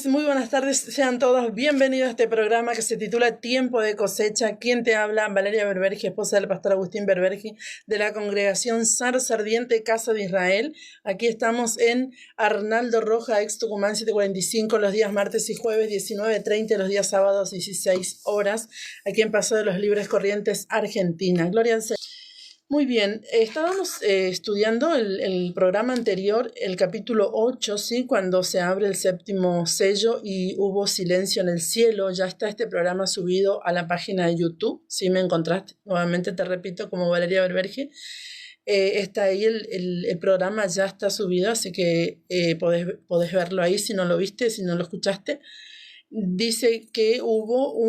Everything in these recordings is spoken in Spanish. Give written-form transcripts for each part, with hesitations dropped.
muy buenas tardes, sean todos bienvenidos a este programa que se titula Tiempo de Cosecha. ¿Quién te habla? Valeria Berbergi, esposa del pastor Agustín Berbergi, de la congregación Zarza Ardiente, Casa de Israel. Aquí estamos en Arnaldo Roja, ex Tucumán 745, los días martes y jueves, 19:30, los días sábados, 16 horas, aquí en Paso de los Libres Corrientes, Argentina. Gloria al Señor. Muy bien, estábamos estudiando el programa anterior, el capítulo 8, ¿sí? Cuando se abre el séptimo sello y hubo silencio en el cielo. Ya está este programa subido a la página de YouTube. Si me encontraste, nuevamente te repito, como Valeria Berbergi. Está ahí el programa, ya está subido, así que podés verlo ahí si no lo viste, si no lo escuchaste. Dice que hubo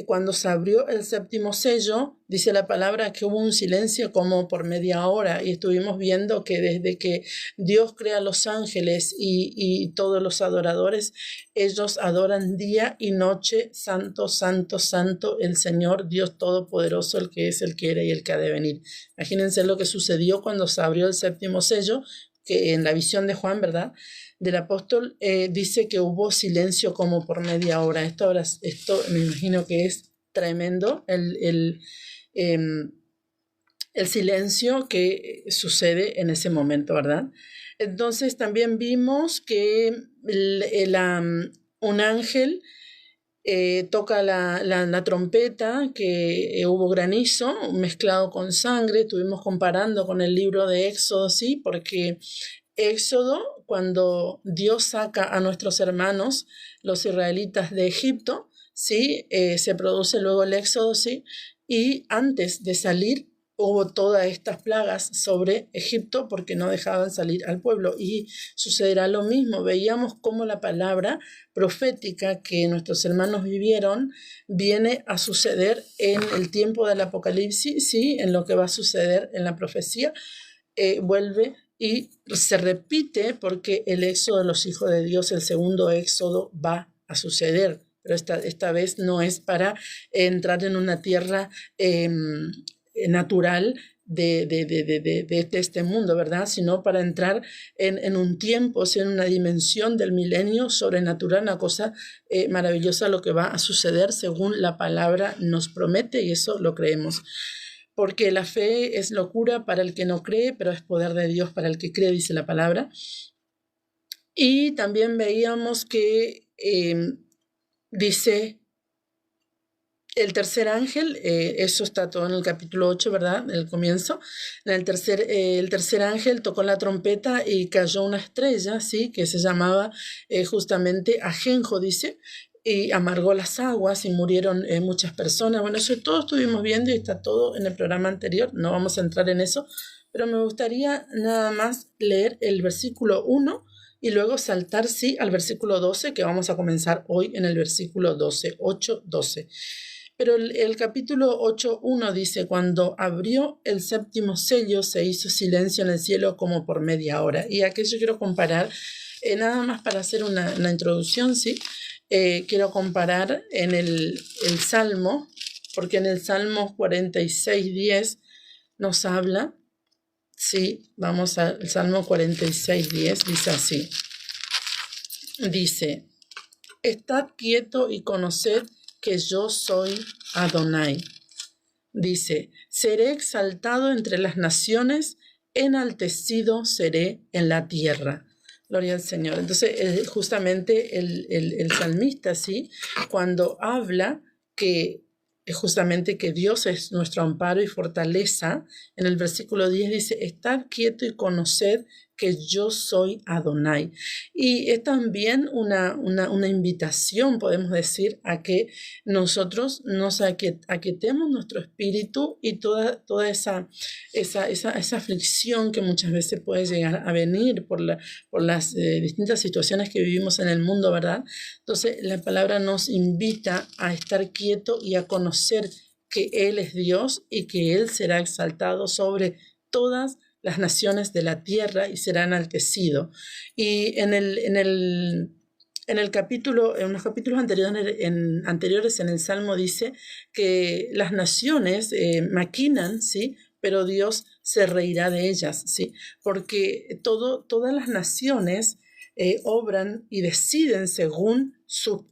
cuando se abrió el séptimo sello, dice la palabra que hubo un silencio como por media hora, y estuvimos viendo que desde que Dios crea los ángeles y todos los adoradores, ellos adoran día y noche: santo, santo, santo, el Señor Dios Todopoderoso, el que es, el que era y el que ha de venir. Imagínense lo que sucedió cuando se abrió el séptimo sello, que en la visión de Juan, ¿verdad?, del apóstol, dice que hubo silencio como por media hora. Esto me imagino que es tremendo, el silencio que sucede en ese momento, ¿verdad? Entonces también vimos que un ángel toca la trompeta, que hubo granizo mezclado con sangre. Estuvimos comparando con el libro de Éxodo, ¿sí? Porque Éxodo, cuando Dios saca a nuestros hermanos, los israelitas, de Egipto, ¿sí? Se produce luego el Éxodo, ¿sí? Y antes de salir hubo todas estas plagas sobre Egipto porque no dejaban salir al pueblo, y sucederá lo mismo. Veíamos cómo la palabra profética que nuestros hermanos vivieron viene a suceder en el tiempo del Apocalipsis, ¿sí? En lo que va a suceder en la profecía, vuelve y se repite, porque el éxodo de los hijos de Dios, el segundo éxodo, va a suceder, pero esta vez no es para entrar en una tierra natural de este mundo, ¿verdad?, sino para entrar en un tiempo, en una dimensión del milenio sobrenatural, una cosa maravillosa lo que va a suceder según la palabra nos promete, y eso lo creemos. Porque la fe es locura para el que no cree, pero es poder de Dios para el que cree, dice la palabra. Y también veíamos que dice el tercer ángel, eso está todo en el capítulo 8, ¿verdad?, el comienzo. El tercer ángel tocó la trompeta y cayó una estrella, ¿sí?, que se llamaba justamente Ajenjo, dice, y amargó las aguas y murieron muchas personas. Bueno, eso todo estuvimos viendo y está todo en el programa anterior, no vamos a entrar en eso, pero me gustaría nada más leer el versículo 1 y luego saltar, sí, al versículo 12, que vamos a comenzar hoy en el versículo 12, 8, 12. Pero el capítulo 8:1 dice: cuando abrió el séptimo sello, se hizo silencio en el cielo como por media hora. Y aquí yo quiero comparar, nada más para hacer una introducción, ¿sí? Quiero comparar en el Salmo, porque en el Salmo 46:10 nos habla, ¿sí? Vamos al Salmo 46:10, dice así. Dice: estad quieto y conoced que yo soy Adonai. Dice: seré exaltado entre las naciones, enaltecido seré en la tierra. Gloria al Señor. Entonces, justamente el salmista, ¿sí?, cuando habla que justamente que Dios es nuestro amparo y fortaleza, en el versículo 10 dice: estad quieto y conoced que yo soy Adonai. Y es también una invitación, podemos decir, a que nosotros nos aquietemos nuestro espíritu y toda esa aflicción que muchas veces puede llegar a venir por las distintas situaciones que vivimos en el mundo, ¿verdad? Entonces la palabra nos invita a estar quieto y a conocer que Él es Dios y que Él será exaltado sobre todas las naciones de la tierra y será enaltecido. Y en los capítulos anteriores en el Salmo dice que las naciones maquinan, ¿sí?, pero Dios se reirá de ellas, ¿sí?, porque todas las naciones obran y deciden según su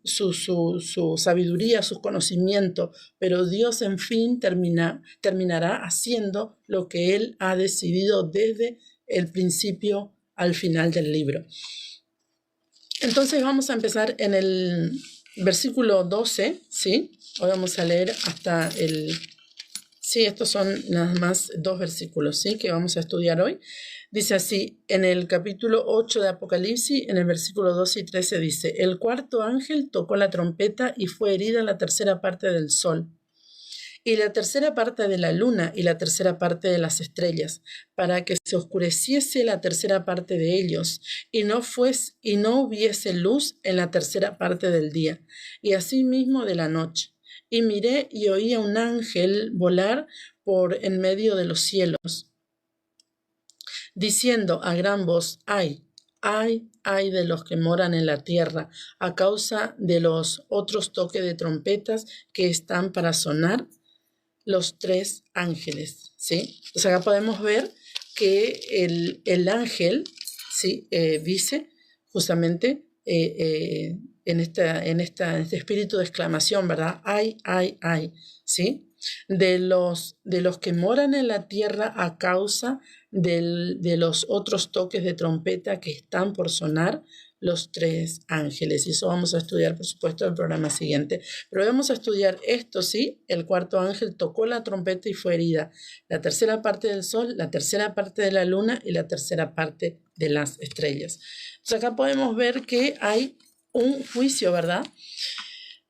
sabiduría, sus conocimientos, pero Dios en fin terminará haciendo lo que Él ha decidido desde el principio al final del libro. Entonces vamos a empezar en el versículo 12, ¿sí? Hoy vamos a leer hasta el... Sí, estos son nada más 2 versículos, ¿sí? Que vamos a estudiar hoy. Dice así, en el capítulo 8 de Apocalipsis, en el versículo 12 y 13 dice, el cuarto ángel tocó la trompeta y fue herida la tercera parte del sol, y la tercera parte de la luna y la tercera parte de las estrellas, para que se oscureciese la tercera parte de ellos, y no hubiese luz en la tercera parte del día, y asimismo de la noche. Y miré y oí a un ángel volar por en medio de los cielos, diciendo a gran voz, ay de los que moran en la tierra, a causa de los otros toques de trompetas que están para sonar, los 3 ángeles, ¿sí? Entonces acá podemos ver que el ángel, ¿sí? Dice justamente en este espíritu de exclamación, ¿verdad? Ay, ¿sí? De los que moran en la tierra a causa de los otros toques de trompeta que están por sonar, los 3 ángeles. Y eso vamos a estudiar, por supuesto, en el programa siguiente. Pero vamos a estudiar esto, ¿sí? El cuarto ángel tocó la trompeta y fue herida la tercera parte del sol, la tercera parte de la luna y la tercera parte de las estrellas. Entonces acá podemos ver que hay un juicio, ¿verdad?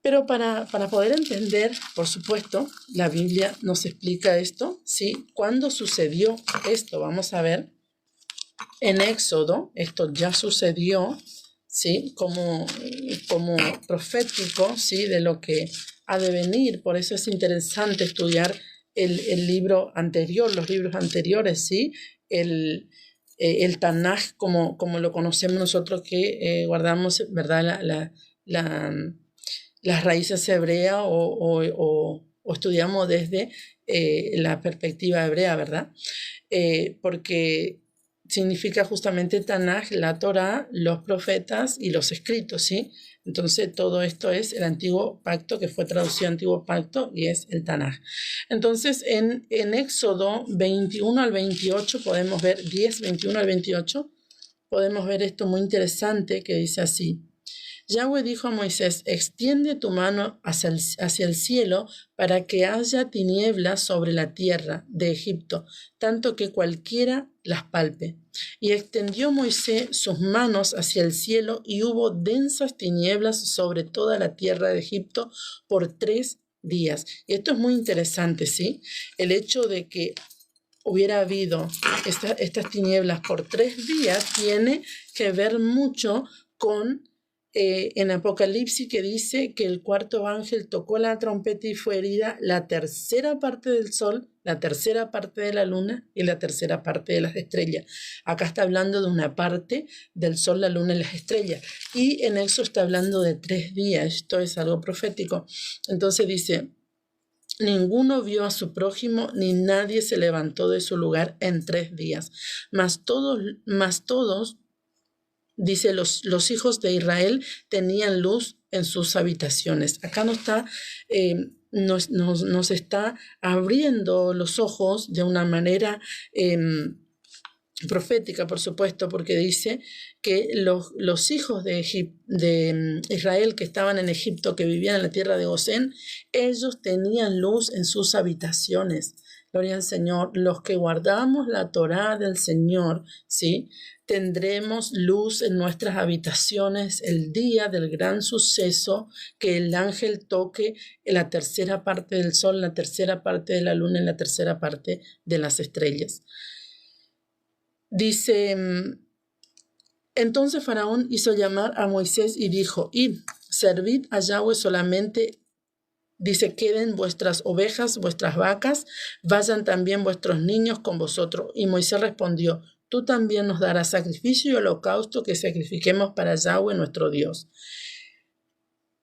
Pero para poder entender, por supuesto, la Biblia nos explica esto, ¿sí? ¿Cuándo sucedió esto? Vamos a ver. En Éxodo, esto ya sucedió, ¿sí? Como profético, ¿sí? De lo que ha de venir. Por eso es interesante estudiar el libro anterior, los libros anteriores, ¿sí? El Tanaj, como lo conocemos nosotros, que guardamos, ¿verdad? Las raíces hebreas o estudiamos desde la perspectiva hebrea, ¿verdad? Porque significa justamente Tanaj, la Torá, los profetas y los escritos, ¿sí? Entonces todo esto es el antiguo pacto, que fue traducido antiguo pacto, y es el Tanaj. Entonces en Éxodo 21 al 28 podemos ver, 10, 21 al 28, podemos ver esto muy interesante que dice así. Yahweh dijo a Moisés, extiende tu mano hacia el cielo para que haya tinieblas sobre la tierra de Egipto, tanto que cualquiera las palpe. Y extendió Moisés sus manos hacia el cielo y hubo densas tinieblas sobre toda la tierra de Egipto por 3 días. Y esto es muy interesante, ¿sí? El hecho de que hubiera habido estas tinieblas por 3 días tiene que ver mucho con en Apocalipsis, que dice que el cuarto ángel tocó la trompeta y fue herida la tercera parte del sol, la tercera parte de la luna y la tercera parte de las estrellas. Acá está hablando de una parte del sol, la luna y las estrellas. Y en eso está hablando de 3 días. Esto es algo profético. Entonces dice, ninguno vio a su prójimo, ni nadie se levantó de su lugar en 3 días. Mas todos, dice, los hijos de Israel tenían luz en sus habitaciones. Acá nos está abriendo los ojos de una manera profética, por supuesto, porque dice que los hijos de Israel que estaban en Egipto, que vivían en la tierra de Gosén, ellos tenían luz en sus habitaciones. Gloria al Señor. Los que guardamos la Torá del Señor, ¿sí? Tendremos luz en nuestras habitaciones el día del gran suceso, que el ángel toque la tercera parte del sol, la tercera parte de la luna y la tercera parte de las estrellas. Dice, entonces Faraón hizo llamar a Moisés y dijo, id, servid a Yahweh solamente. Dice, queden vuestras ovejas, vuestras vacas, vayan también vuestros niños con vosotros. Y Moisés respondió, tú también nos darás sacrificio y holocausto que sacrifiquemos para Yahweh nuestro Dios.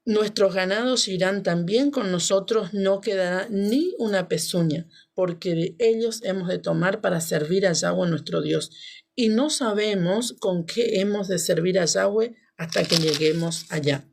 Nuestros ganados irán también con nosotros, no quedará ni una pezuña, porque de ellos hemos de tomar para servir a Yahweh nuestro Dios. Y no sabemos con qué hemos de servir a Yahweh hasta que lleguemos allá.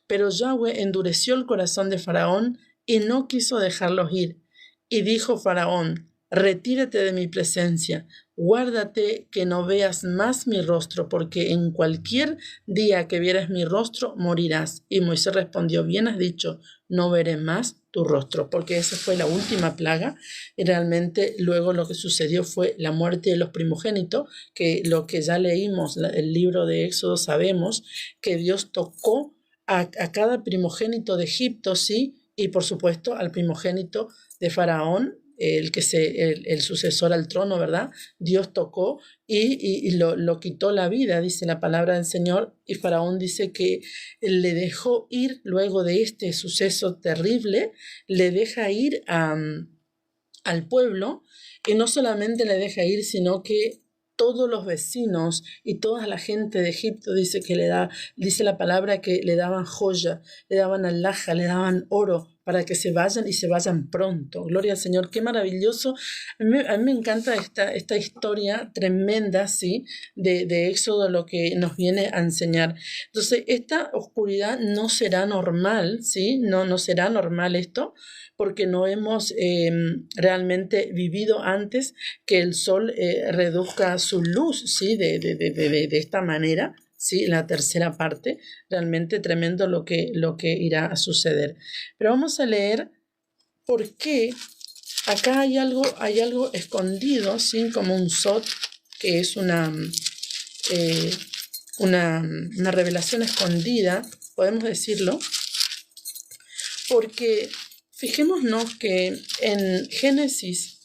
Pero Yahweh endureció el corazón de Faraón y no quiso dejarlos ir. Y dijo Faraón: retírate de mi presencia, guárdate que no veas más mi rostro, porque en cualquier día que vieras mi rostro morirás. Y Moisés respondió: bien has dicho, no veré más tu rostro, porque esa fue la última plaga. Y realmente luego lo que sucedió fue la muerte de los primogénitos, que lo que ya leímos, el libro de Éxodo, sabemos que Dios tocó a cada primogénito de Egipto, sí, y por supuesto al primogénito de Faraón, el sucesor al trono, ¿verdad? Dios tocó y lo quitó la vida, dice la palabra del Señor, y Faraón dice que le dejó ir luego de este suceso terrible, le deja ir al pueblo, y no solamente le deja ir, sino que todos los vecinos y toda la gente de Egipto dice la palabra que le daban joya, le daban alhaja, le daban oro para que se vayan y se vayan pronto. Gloria al Señor, qué maravilloso. A mí me encanta esta historia tremenda, ¿sí? de Éxodo, lo que nos viene a enseñar. Entonces, esta oscuridad no será normal, ¿sí? No será normal esto, porque no hemos realmente vivido antes que el sol reduzca su luz, ¿sí? de esta manera, ¿sí? La tercera parte, realmente tremendo lo que irá a suceder. Pero vamos a leer por qué acá hay algo escondido, ¿sí? Como un sot, que es una revelación escondida, podemos decirlo, porque fijémonos que en Génesis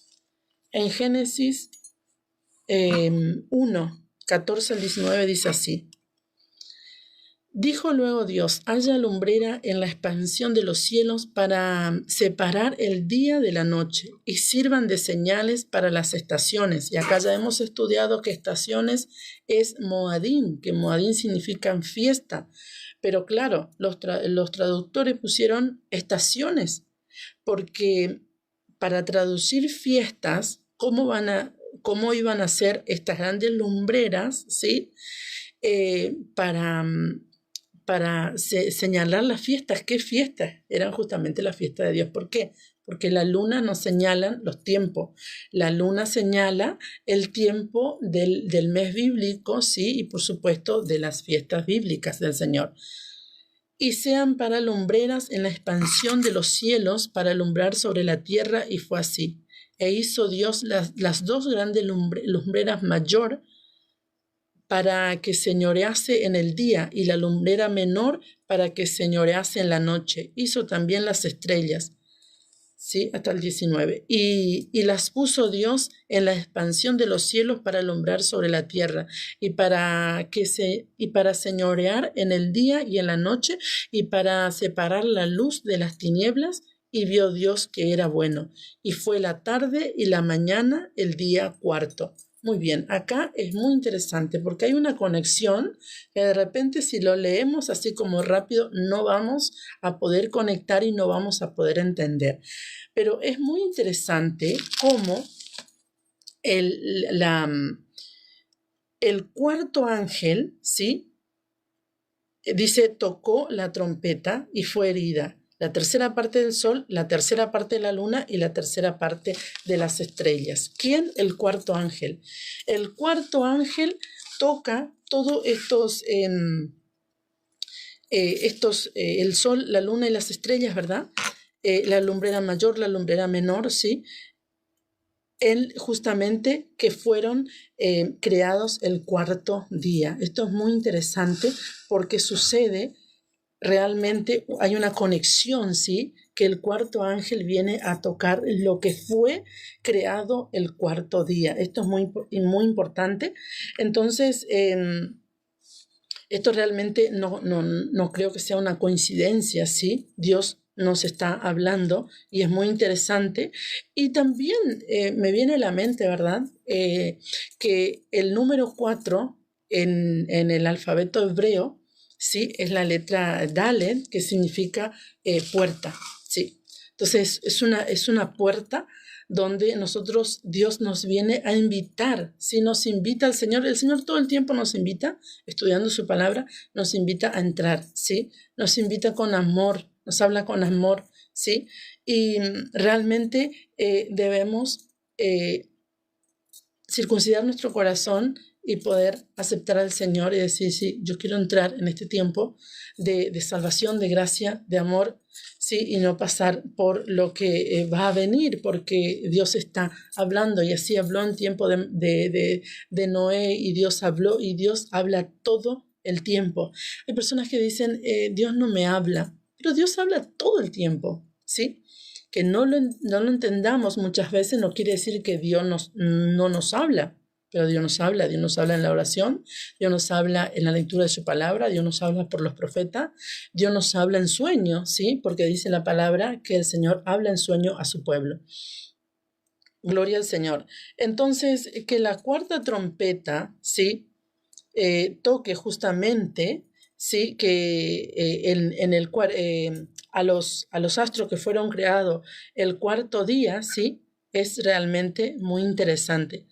1, 14 al 19 dice así: dijo luego Dios: haya lumbrera en la expansión de los cielos para separar el día de la noche, y sirvan de señales para las estaciones. Y acá ya hemos estudiado que estaciones es Moadim, que Moadim significan fiesta. Pero claro, los traductores pusieron estaciones, porque para traducir fiestas, ¿cómo iban a ser estas grandes lumbreras, ¿sí? Para señalar las fiestas. ¿Qué fiestas? Eran justamente las fiestas de Dios. ¿Por qué? Porque la luna nos señala los tiempos. La luna señala el tiempo del mes bíblico, ¿sí? Y por supuesto de las fiestas bíblicas del Señor. Y sean para lumbreras en la expansión de los cielos, para alumbrar sobre la tierra, y fue así. E hizo Dios las dos grandes lumbreras mayor para que señorease en el día, y la lumbrera menor para que señorease en la noche. Hizo también las estrellas, ¿sí? Hasta el 19. Y las puso Dios en la expansión de los cielos para alumbrar sobre la tierra, y para señorear en el día y en la noche, y para separar la luz de las tinieblas. Y vio Dios que era bueno. Y fue la tarde y la mañana el día cuarto. Muy bien, acá es muy interesante porque hay una conexión que de repente, si lo leemos así como rápido, no vamos a poder conectar y no vamos a poder entender. Pero es muy interesante cómo el cuarto ángel, ¿sí? Dice: tocó la trompeta y fue herida la tercera parte del sol, la tercera parte de la luna y la tercera parte de las estrellas. ¿Quién? El cuarto ángel. El cuarto ángel toca todos el sol, la luna y las estrellas, ¿verdad? La lumbrera mayor, la lumbrera menor, ¿sí? Él justamente que fueron creados el cuarto día. Esto es muy interesante porque sucede realmente, hay una conexión, ¿sí? Que el cuarto ángel viene a tocar lo que fue creado el cuarto día. Esto es muy importante. Entonces, esto realmente no creo que sea una coincidencia, ¿sí? Dios nos está hablando y es muy interesante. Y también me viene a la mente, ¿verdad? Que el número 4 en el alfabeto hebreo ¿sí? Es la letra Dalet, que significa puerta, ¿sí? Entonces es una puerta donde Dios nos viene a invitar, ¿sí? Nos invita el Señor todo el tiempo nos invita, estudiando su palabra, nos invita a entrar, ¿sí? Nos invita con amor, nos habla con amor, ¿sí? Y realmente debemos circuncidar nuestro corazón y poder aceptar al Señor y decir, sí, yo quiero entrar en este tiempo de salvación, de gracia, de amor, sí, y no pasar por lo que va a venir, porque Dios está hablando, y así habló en tiempo de Noé, y Dios habló, y Dios habla todo el tiempo. Hay personas que dicen, Dios no me habla, pero Dios habla todo el tiempo, ¿sí? Que no lo entendamos muchas veces no quiere decir que Dios no nos habla, pero Dios nos habla en la oración, Dios nos habla en la lectura de su palabra, Dios nos habla por los profetas, Dios nos habla en sueño, ¿sí? Porque dice la palabra que el Señor habla en sueño a su pueblo. Gloria al Señor. Entonces, que la cuarta trompeta, ¿sí? Toque justamente, ¿sí? Que en el cual a los astros que fueron creados el cuarto día, ¿sí? Es realmente muy interesante.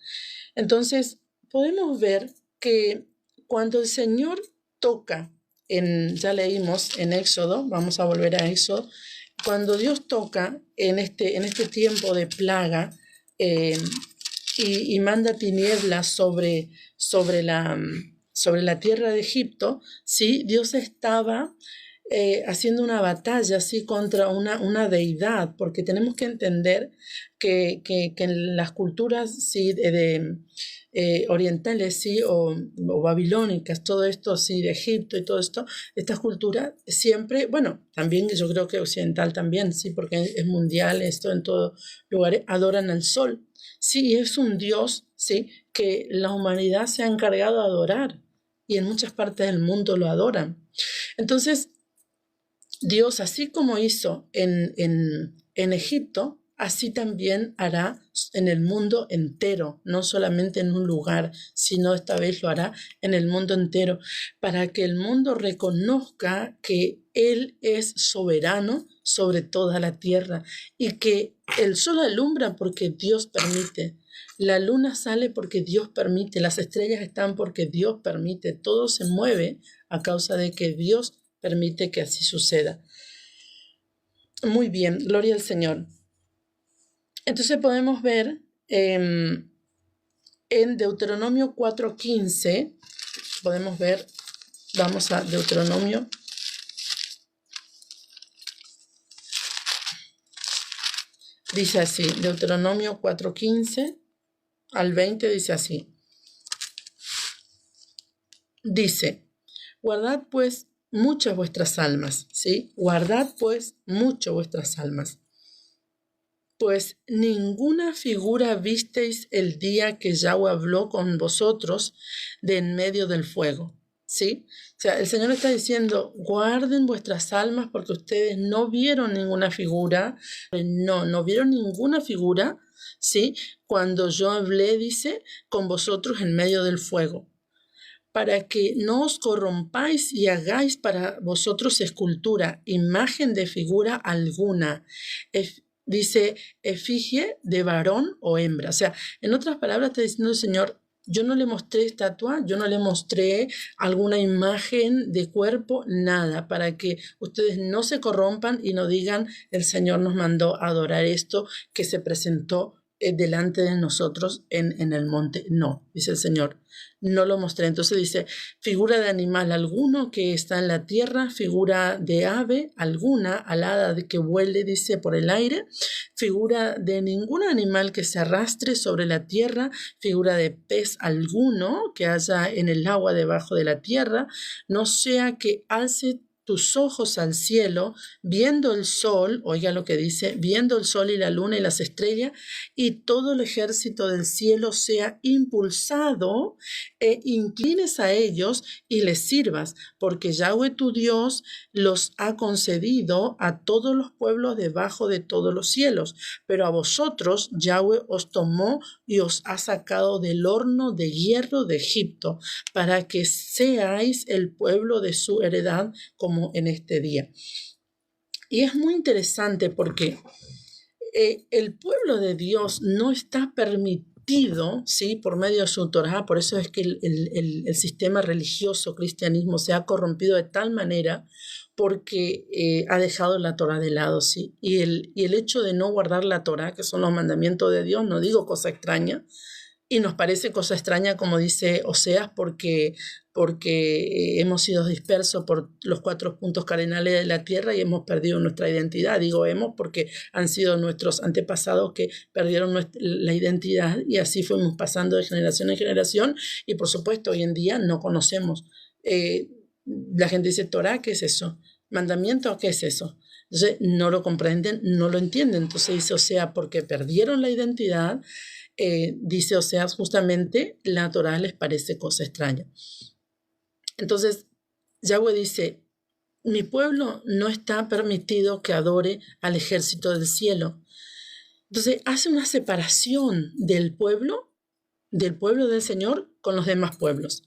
Entonces, podemos ver que cuando el Señor toca, ya leímos en Éxodo, vamos a volver a Éxodo, cuando Dios toca en este tiempo de plaga y manda tinieblas sobre la tierra de Egipto, ¿sí? Dios estaba haciendo una batalla así contra una deidad, porque tenemos que entender que en las culturas sí, orientales sí, o babilónicas, todo esto sí, de Egipto y todo esto, estas culturas siempre, bueno, también yo creo que occidental también, sí, porque es mundial esto en todos lugares, adoran al sol. Sí, es un Dios, sí, que la humanidad se ha encargado de adorar y en muchas partes del mundo lo adoran. Entonces, Dios, así como hizo en Egipto, así también hará en el mundo entero, no solamente en un lugar, sino esta vez lo hará en el mundo entero, para que el mundo reconozca que Él es soberano sobre toda la tierra y que el sol alumbra porque Dios permite. La luna sale porque Dios permite, las estrellas están porque Dios permite, todo se mueve a causa de que Dios permite que así suceda. Muy bien, gloria al Señor. Entonces podemos ver en Deuteronomio 4:15, podemos ver, vamos a Deuteronomio. Dice así, Deuteronomio 4:15 al 20 dice así. Dice, guardad pues mucho vuestras almas, ¿sí? Guardad pues mucho vuestras almas. Pues ninguna figura visteis el día que Yahweh habló con vosotros de en medio del fuego, ¿sí? O sea, el Señor está diciendo, guarden vuestras almas porque ustedes no vieron ninguna figura, no vieron ninguna figura, ¿sí? Cuando yo hablé, dice, con vosotros en medio del fuego, para que no os corrompáis y hagáis para vosotros escultura, imagen de figura alguna. Dice efigie de varón o hembra. O sea, en otras palabras está diciendo el Señor, yo no le mostré estatua, yo no le mostré alguna imagen de cuerpo, nada, para que ustedes no se corrompan y no digan, el Señor nos mandó a adorar esto que se presentó delante de nosotros en el monte. No, dice el Señor, no lo mostré. Entonces dice, figura de animal alguno que está en la tierra, figura de ave alguna, alada de que vuele, dice, por el aire, figura de ningún animal que se arrastre sobre la tierra, figura de pez alguno que haya en el agua debajo de la tierra, no sea que alce tus ojos al cielo, viendo el sol, oiga lo que dice, viendo el sol y la luna y las estrellas, y todo el ejército del cielo sea impulsado, e inclines a ellos y les sirvas, porque Yahweh tu Dios los ha concedido a todos los pueblos debajo de todos los cielos. Pero a vosotros Yahweh os tomó y os ha sacado del horno de hierro de Egipto, para que seáis el pueblo de su heredad como en este día. Y es muy interesante porque el pueblo de Dios no está permitido, ¿sí?, por medio de su Torá. Por eso es que el sistema religioso cristianismo se ha corrompido de tal manera porque ha dejado la Torá de lado, ¿sí? Y el hecho de no guardar la Torá, que son los mandamientos de Dios, no digo cosa extraña, y nos parece cosa extraña, como dice Oseas, porque hemos sido dispersos por los 4 puntos cardinales de la tierra y hemos perdido nuestra identidad. Digo hemos porque han sido nuestros antepasados que perdieron la identidad y así fuimos pasando de generación en generación y por supuesto hoy en día no conocemos. La gente dice, Torah, ¿qué es eso? ¿Mandamiento? ¿Qué es eso? Entonces no lo comprenden, no lo entienden. Entonces dice Oseas, porque perdieron la identidad, dice Oseas, justamente la Torá les parece cosa extraña. Entonces, Yahweh dice, mi pueblo no está permitido que adore al ejército del cielo. Entonces, hace una separación del pueblo del Señor con los demás pueblos.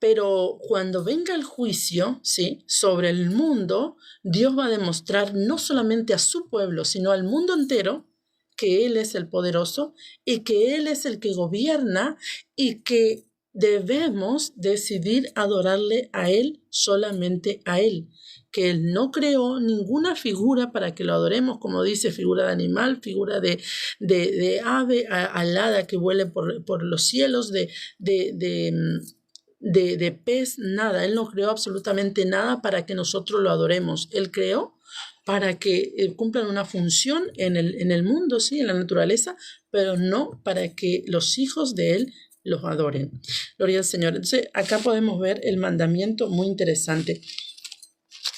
Pero cuando venga el juicio, ¿sí?, sobre el mundo, Dios va a demostrar no solamente a su pueblo, sino al mundo entero, que Él es el poderoso y que Él es el que gobierna y que debemos decidir adorarle a Él, solamente a Él, que Él no creó ninguna figura para que lo adoremos, como dice, figura de animal, figura de ave alada que vuele por los cielos, de pez, nada. Él no creó absolutamente nada para que nosotros lo adoremos. Él creó para que cumplan una función en el mundo, sí, en la naturaleza, pero no para que los hijos de Él los adoren. Gloria al Señor. Entonces, acá podemos ver el mandamiento muy interesante.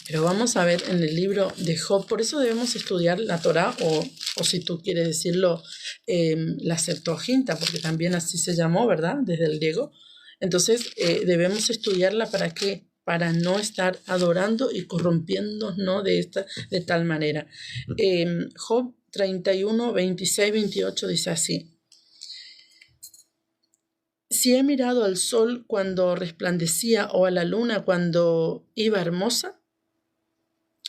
Pero vamos a ver en el libro de Job, por eso debemos estudiar la Torá, o si tú quieres decirlo, la Septuaginta, porque también así se llamó, ¿verdad?, desde el griego. Entonces, debemos estudiarla ¿para qué? Para no estar adorando y corrompiéndonos, ¿no?, de tal manera. Job 31, 26, 28 dice así. Si he mirado al sol cuando resplandecía o a la luna cuando iba hermosa,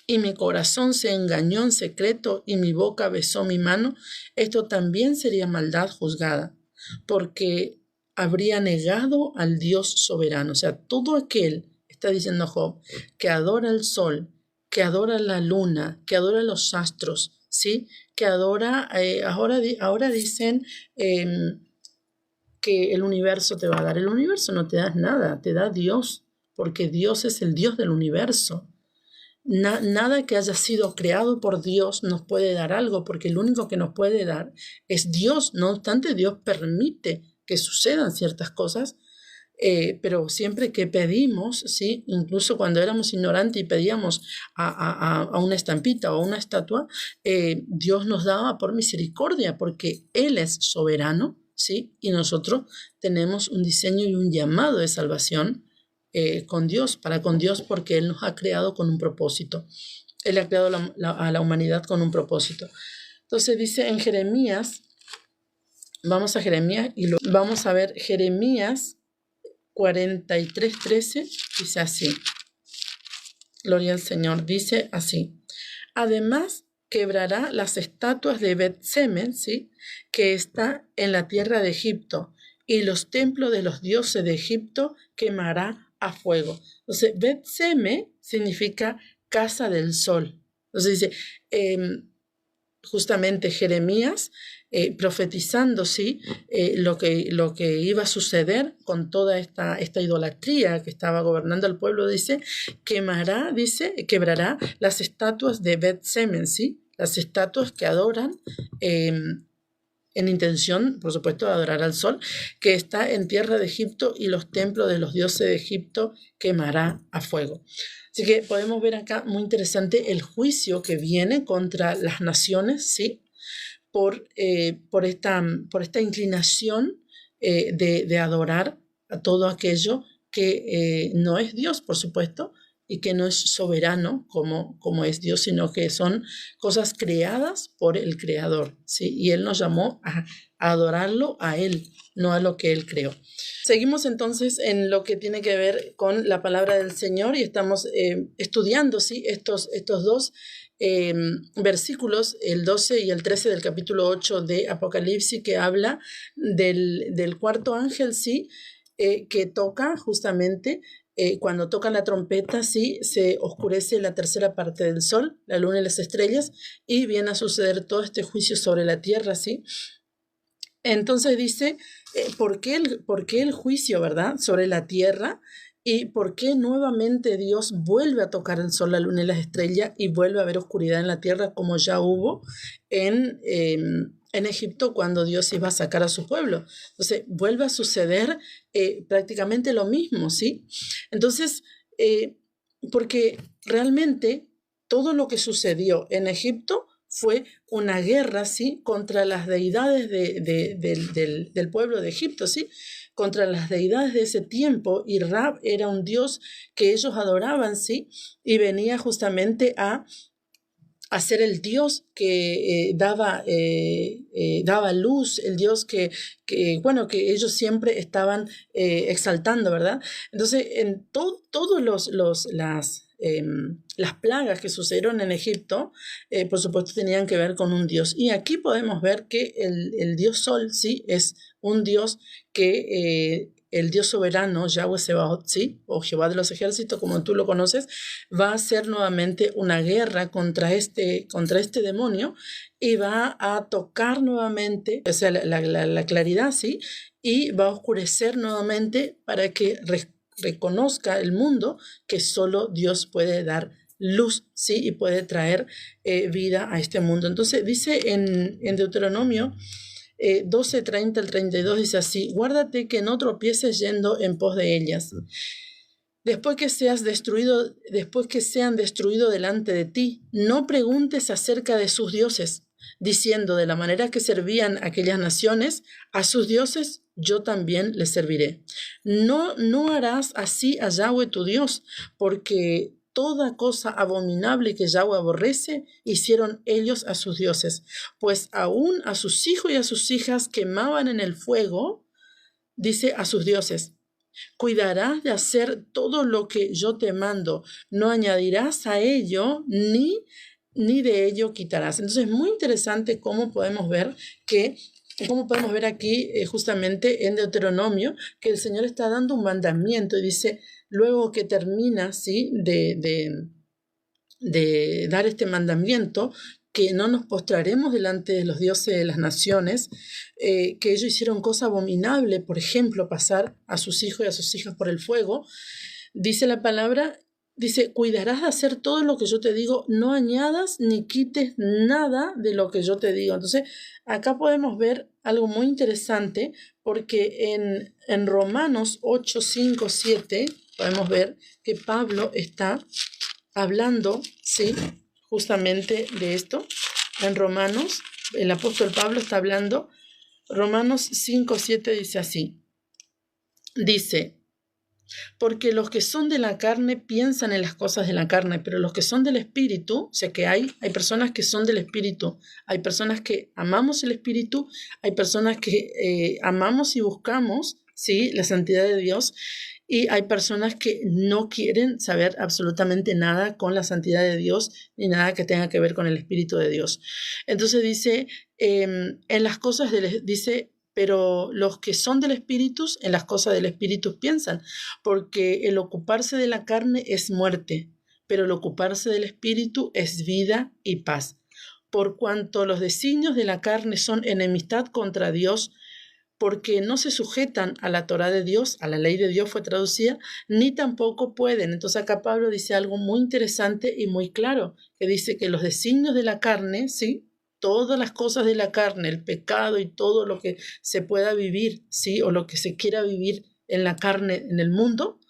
y mi corazón se engañó en secreto y mi boca besó mi mano, esto también sería maldad juzgada, porque habría negado al Dios soberano. O sea, todo aquel, está diciendo Job, que adora el sol, que adora la luna, que adora los astros, ¿sí?, que adora, ahora dicen que el universo te va a dar. El universo no te da nada, te da Dios, porque Dios es el Dios del universo. Nada que haya sido creado por Dios nos puede dar algo, porque el único que nos puede dar es Dios. No obstante, Dios permite que sucedan ciertas cosas, pero siempre que pedimos, ¿sí?, incluso cuando éramos ignorantes y pedíamos a una estampita o a una estatua, Dios nos daba por misericordia, porque Él es soberano, ¿sí?, y nosotros tenemos un diseño y un llamado de salvación con Dios, porque Él nos ha creado con un propósito. Él ha creado a la humanidad con un propósito. Entonces dice en Jeremías, vamos a Jeremías y vamos a ver Jeremías 43:13, dice así. Gloria al Señor, dice así. Además, quebrará las estatuas de Bet-Semen, ¿sí?, que está en la tierra de Egipto, y los templos de los dioses de Egipto quemará a fuego. Entonces, Bet-Semen significa casa del sol. Entonces dice, justamente Jeremías, profetizando, ¿sí?, lo que iba a suceder con toda esta idolatría que estaba gobernando el pueblo, dice, quebrará las estatuas de Bet-Semen, ¿sí?, las estatuas que adoran en intención, por supuesto, de adorar al sol, que está en tierra de Egipto y los templos de los dioses de Egipto quemará a fuego. Así que podemos ver acá, muy interesante, el juicio que viene contra las naciones, ¿sí? Por esta inclinación de adorar a todo aquello que no es Dios, por supuesto, y que no es soberano como es Dios, sino que son cosas creadas por el Creador, ¿sí? Y Él nos llamó a adorarlo a Él, no a lo que Él creó. Seguimos entonces en lo que tiene que ver con la palabra del Señor y estamos estudiando, ¿sí? estos dos versículos, el 12 y el 13 del capítulo 8 de Apocalipsis, que habla del cuarto ángel, ¿sí? Que toca justamente, cuando toca la trompeta, ¿sí? Se oscurece la tercera parte del sol, la luna y las estrellas, y viene a suceder todo este juicio sobre la tierra, ¿sí? Entonces dice, ¿por qué el juicio, verdad, sobre la tierra? ¿Y por qué nuevamente Dios vuelve a tocar el sol, la luna y las estrellas y vuelve a haber oscuridad en la tierra como ya hubo en Egipto cuando Dios iba a sacar a su pueblo? Entonces vuelve a suceder prácticamente lo mismo, ¿sí? Entonces, porque realmente todo lo que sucedió en Egipto fue una guerra, ¿sí? Contra las deidades del pueblo de Egipto, ¿sí? Contra las deidades de ese tiempo, y Ra era un dios que ellos adoraban, ¿sí? Y venía justamente a ser el Dios que daba luz, el Dios que ellos siempre estaban exaltando, ¿verdad? Entonces, en todos las plagas que sucedieron en Egipto, por supuesto, tenían que ver con un Dios. Y aquí podemos ver que el Dios Sol, ¿sí? Es un Dios que el Dios soberano, Yahweh Sebaot, ¿sí? O Jehová de los ejércitos, como tú lo conoces, va a hacer nuevamente una guerra contra este demonio y va a tocar nuevamente, o sea, la claridad, ¿sí? Y va a oscurecer nuevamente para que reconozca el mundo que solo Dios puede dar luz, ¿sí? Y puede traer vida a este mundo. Entonces dice en Deuteronomio 12:30 al 32, dice así: guárdate que no tropieces yendo en pos de ellas. Después que sean destruidos delante de ti, no preguntes acerca de sus dioses, diciendo: de la manera que servían aquellas naciones a sus dioses, yo también les serviré. No harás así a Yahweh tu Dios, porque toda cosa abominable que Yahweh aborrece, hicieron ellos a sus dioses, pues aún a sus hijos y a sus hijas quemaban en el fuego, dice, a sus dioses. Cuidarás de hacer todo lo que yo te mando, no añadirás a ello ni de ello quitarás. Entonces es muy interesante cómo podemos ver aquí justamente en Deuteronomio que el Señor está dando un mandamiento y dice, luego que termina, ¿sí? de dar este mandamiento, que no nos postraremos delante de los dioses de las naciones, que ellos hicieron cosa abominable, por ejemplo, pasar a sus hijos y a sus hijas por el fuego. Dice la palabra, dice, cuidarás de hacer todo lo que yo te digo, no añadas ni quites nada de lo que yo te digo. Entonces, acá podemos ver algo muy interesante, porque en Romanos 8, 5, 7, podemos ver que Pablo está hablando, ¿sí? Justamente de esto. En Romanos, el apóstol Pablo está hablando. Romanos 5, 7 dice así. Dice, porque los que son de la carne piensan en las cosas de la carne, pero los que son del Espíritu, o sea que hay personas que son del Espíritu, hay personas que amamos el Espíritu, hay personas que amamos y buscamos, ¿sí? La santidad de Dios, y hay personas que no quieren saber absolutamente nada con la santidad de Dios, ni nada que tenga que ver con el Espíritu de Dios. Entonces dice, en las cosas dice, pero los que son del Espíritu, en las cosas del Espíritu piensan, porque el ocuparse de la carne es muerte, pero el ocuparse del Espíritu es vida y paz. Por cuanto los designios de la carne son enemistad contra Dios, porque no se sujetan a la Torá de Dios, a la ley de Dios fue traducida, ni tampoco pueden. Entonces acá Pablo dice algo muy interesante y muy claro, que dice que los designios de la carne, ¿sí? todas las cosas de la carne, el pecado y todo lo que se pueda vivir, ¿sí? O lo que se quiera vivir en la carne, en el mundo,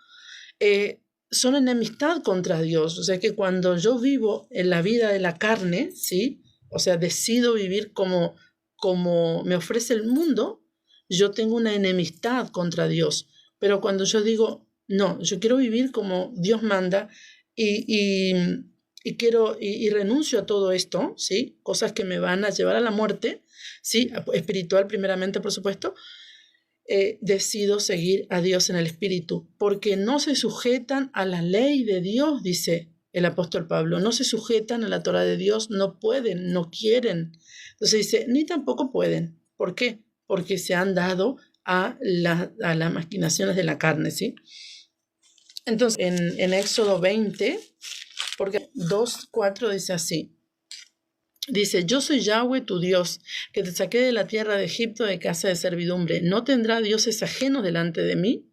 son enemistad contra Dios. O sea que cuando yo vivo en la vida de la carne, ¿sí? O sea, decido vivir como me ofrece el mundo, yo tengo una enemistad contra Dios. Pero cuando yo digo, no, yo quiero vivir como Dios manda y quiero y renuncio a todo esto, ¿sí? Cosas que me van a llevar a la muerte, ¿sí? Espiritual primeramente, por supuesto. Decido seguir a Dios en el espíritu, porque no se sujetan a la ley de Dios, dice el apóstol Pablo, no se sujetan a la Torá de Dios, no pueden, no quieren. Entonces dice, ni tampoco pueden. ¿Por qué? Porque se han dado a las maquinaciones de la carne, ¿sí? Entonces, en Éxodo 20, porque 2:4 dice así, dice, yo soy Yahweh tu Dios, que te saqué de la tierra de Egipto de casa de servidumbre. No tendrá dioses ajenos delante de mí,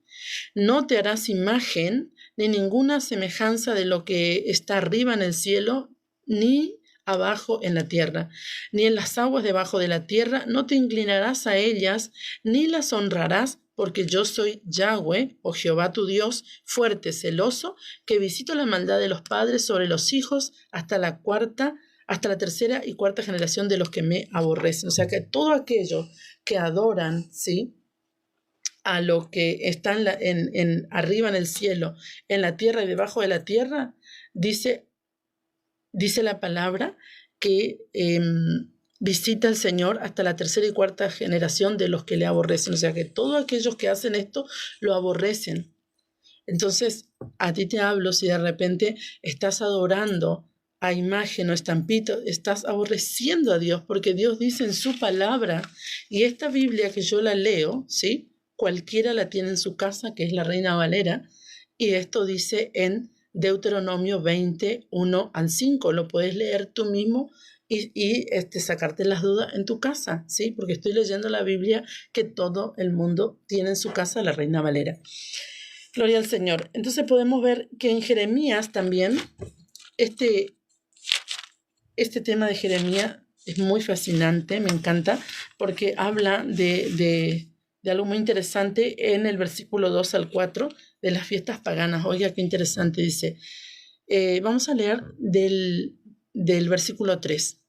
no te harás imagen ni ninguna semejanza de lo que está arriba en el cielo, ni abajo en la tierra, ni en las aguas debajo de la tierra. No te inclinarás a ellas, ni las honrarás, porque yo soy Yahweh, o Jehová tu Dios, fuerte, celoso, que visito la maldad de los padres sobre los hijos hasta la tercera y cuarta generación de los que me aborrecen. O sea que todo aquello que adoran, ¿sí?, a lo que está arriba en el cielo, en la tierra y debajo de la tierra, dice la palabra que visita al Señor hasta la tercera y cuarta generación de los que le aborrecen. O sea que todos aquellos que hacen esto lo aborrecen. Entonces, a ti te hablo si de repente estás adorando a imagen o estampito, estás aborreciendo a Dios, porque Dios dice en su palabra, y esta Biblia que yo la leo, ¿sí?, cualquiera la tiene en su casa, que es la Reina Valera, y esto dice en Deuteronomio 20, 1 al 5, lo puedes leer tú mismo y sacarte las dudas en tu casa, ¿sí?, porque estoy leyendo la Biblia que todo el mundo tiene en su casa, la Reina Valera. Gloria al Señor. Entonces podemos ver que en Jeremías también, este tema de Jeremías es muy fascinante, me encanta, porque habla de algo muy interesante en el versículo 2 al 4 de las fiestas paganas. Oiga, qué interesante, dice. Vamos a leer del versículo 3,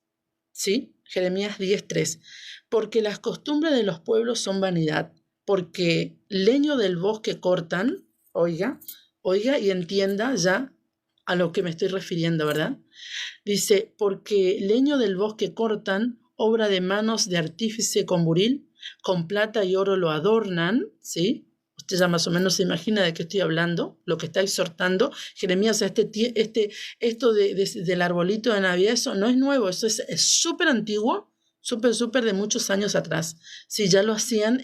¿sí? Jeremías 10:3. Porque las costumbres de los pueblos son vanidad, porque leño del bosque cortan, oiga y entienda ya a lo que me estoy refiriendo, ¿verdad? Dice, porque leño del bosque cortan, obra de manos de artífice con buril, con plata y oro lo adornan, ¿sí? Usted ya más o menos se imagina de qué estoy hablando, lo que está exhortando Jeremías. Esto del arbolito de Navidad, eso no es nuevo, eso es súper antiguo, súper de muchos años atrás. Sí, ya lo hacían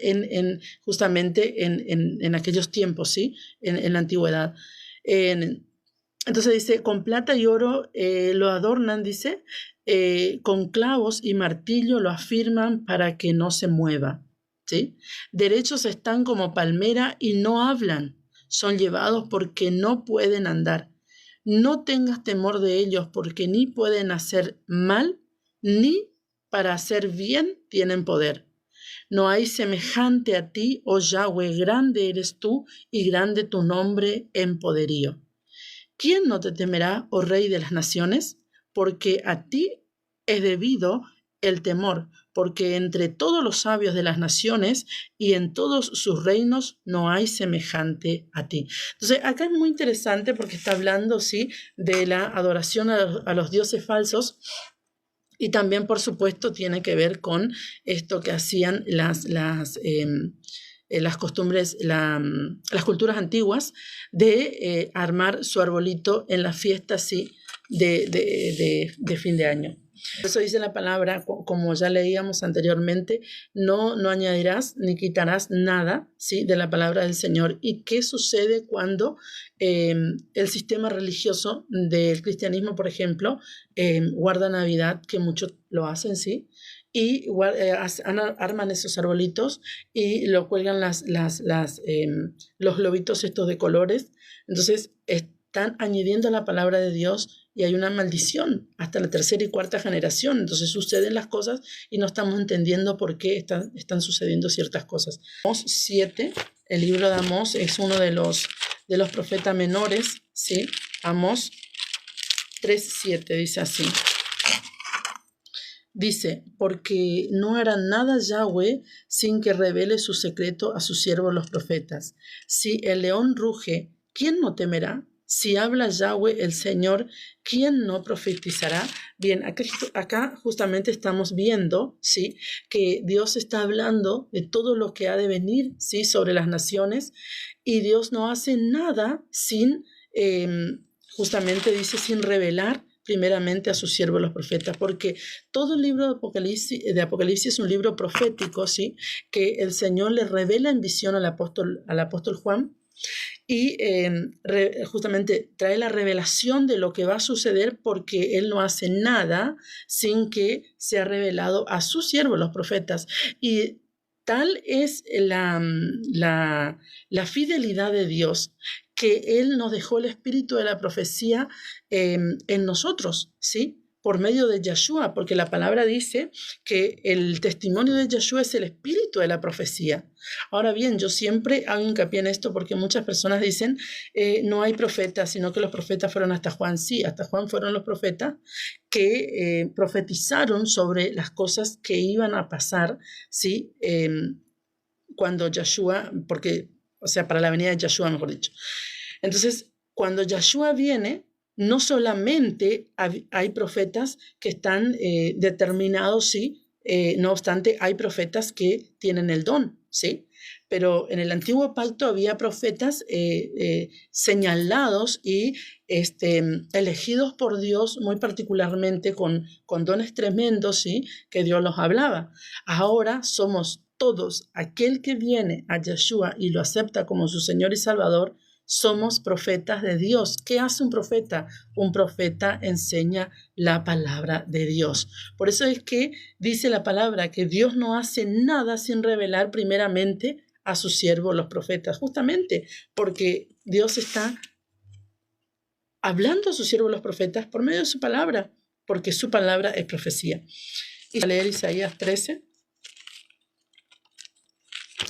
justamente en aquellos tiempos, ¿sí? En la antigüedad. Entonces dice, con plata y oro lo adornan, dice, con clavos y martillo lo afirman para que no se mueva, ¿sí? Derechos están como palmera y no hablan, son llevados porque no pueden andar. No tengas temor de ellos, porque ni pueden hacer mal, ni para hacer bien tienen poder. No hay semejante a ti, oh Yahweh, grande eres tú y grande tu nombre en poderío. ¿Quién no te temerá, oh Rey de las naciones? Porque a ti es debido el temor, porque entre todos los sabios de las naciones y en todos sus reinos no hay semejante a ti. Entonces, acá es muy interesante porque está hablando, ¿sí?, de la adoración a los dioses falsos, y también, por supuesto, tiene que ver con esto que hacían las costumbres, las culturas antiguas de armar su arbolito en las fiestas, sí, de fin de año. Por eso dice la palabra, como ya leíamos anteriormente, no añadirás ni quitarás nada, ¿sí?, de la palabra del Señor. ¿Y qué sucede cuando el sistema religioso del cristianismo, por ejemplo, guarda Navidad, que muchos lo hacen, ¿sí?, y arman esos arbolitos y lo cuelgan los globitos estos de colores? Entonces están añadiendo la palabra de Dios y hay una maldición hasta la tercera y cuarta generación. Entonces suceden las cosas y no estamos entendiendo por qué están sucediendo ciertas cosas. Amós 7, el libro de Amós es uno de los profetas menores, ¿sí? Amós 3:7 dice así. Dice, porque no hará nada Yahweh sin que revele su secreto a sus siervos los profetas. Si el león ruge, ¿quién no temerá? Si habla Yahweh el Señor, ¿quién no profetizará? Bien, acá justamente estamos viendo, ¿sí?, que Dios está hablando de todo lo que ha de venir, ¿sí?, sobre las naciones, y Dios no hace nada sin, justamente dice, sin revelar primeramente a sus siervos los profetas, porque todo el libro de Apocalipsis es un libro profético, ¿sí?, que el Señor le revela en visión al apóstol Juan, y justamente trae la revelación de lo que va a suceder, porque Él no hace nada sin que sea revelado a sus siervos, los profetas. Y tal es la fidelidad de Dios, que Él nos dejó el espíritu de la profecía en nosotros, ¿sí?, por medio de Yeshua, porque la palabra dice que el testimonio de Yeshua es el espíritu de la profecía. Ahora bien, yo siempre hago hincapié en esto, porque muchas personas dicen no hay profetas, sino que los profetas fueron hasta Juan. Sí, hasta Juan fueron los profetas que profetizaron sobre las cosas que iban a pasar, ¿sí?, cuando Yeshua, para la venida de Yeshua, mejor dicho. Entonces, cuando Yeshua viene, no solamente hay profetas que están determinados, sí, no obstante, hay profetas que tienen el don, ¿sí? Pero en el antiguo pacto había profetas señalados y elegidos por Dios muy particularmente con dones tremendos, ¿sí?, que Dios los hablaba. Ahora somos todos, aquel que viene a Yeshua y lo acepta como su Señor y Salvador, somos profetas de Dios. ¿Qué hace un profeta? Un profeta enseña la palabra de Dios. Por eso es que dice la palabra que Dios no hace nada sin revelar primeramente a sus siervos, los profetas, justamente porque Dios está hablando a sus siervos, los profetas, por medio de su palabra, porque su palabra es profecía. Y a leer Isaías 13,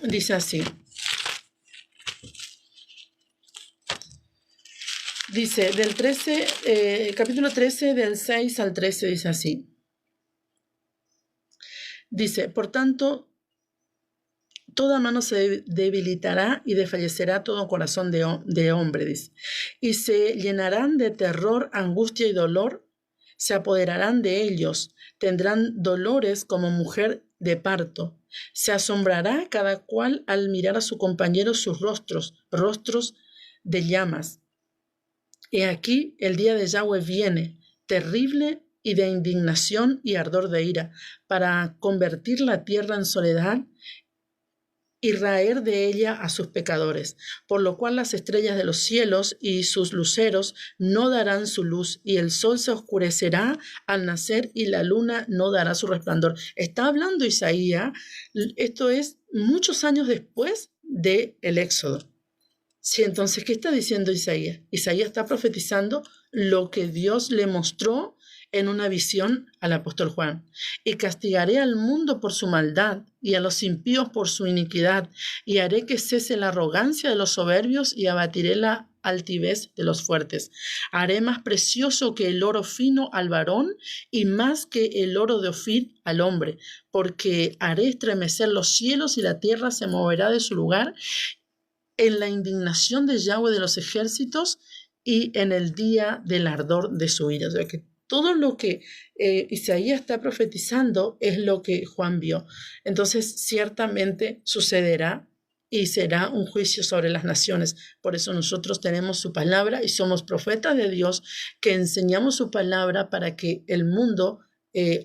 dice así. Dice, capítulo 13, del 6 al 13, dice así. Dice, por tanto, toda mano se debilitará y desfallecerá todo corazón de hombre, dice. Y se llenarán de terror, angustia y dolor, se apoderarán de ellos, tendrán dolores como mujer de parto. Se asombrará cada cual al mirar a su compañero sus rostros de llamas. He aquí el día de Yahweh viene, terrible y de indignación y ardor de ira, para convertir la tierra en soledad y raer de ella a sus pecadores, por lo cual las estrellas de los cielos y sus luceros no darán su luz, y el sol se oscurecerá al nacer y la luna no dará su resplandor. Está hablando Isaías, esto es muchos años después del Éxodo. Sí, entonces, ¿qué está diciendo Isaías? Isaías está profetizando lo que Dios le mostró en una visión al apóstol Juan. Y castigaré al mundo por su maldad y a los impíos por su iniquidad, y haré que cese la arrogancia de los soberbios y abatiré la altivez de los fuertes. Haré más precioso que el oro fino al varón y más que el oro de Ofir al hombre, porque haré estremecer los cielos y la tierra se moverá de su lugar en la indignación de Yahweh de los ejércitos y en el día del ardor de su ira. O sea que todo lo que Isaías está profetizando es lo que Juan vio. Entonces, ciertamente sucederá y será un juicio sobre las naciones. Por eso nosotros tenemos su palabra y somos profetas de Dios que enseñamos su palabra para que el mundo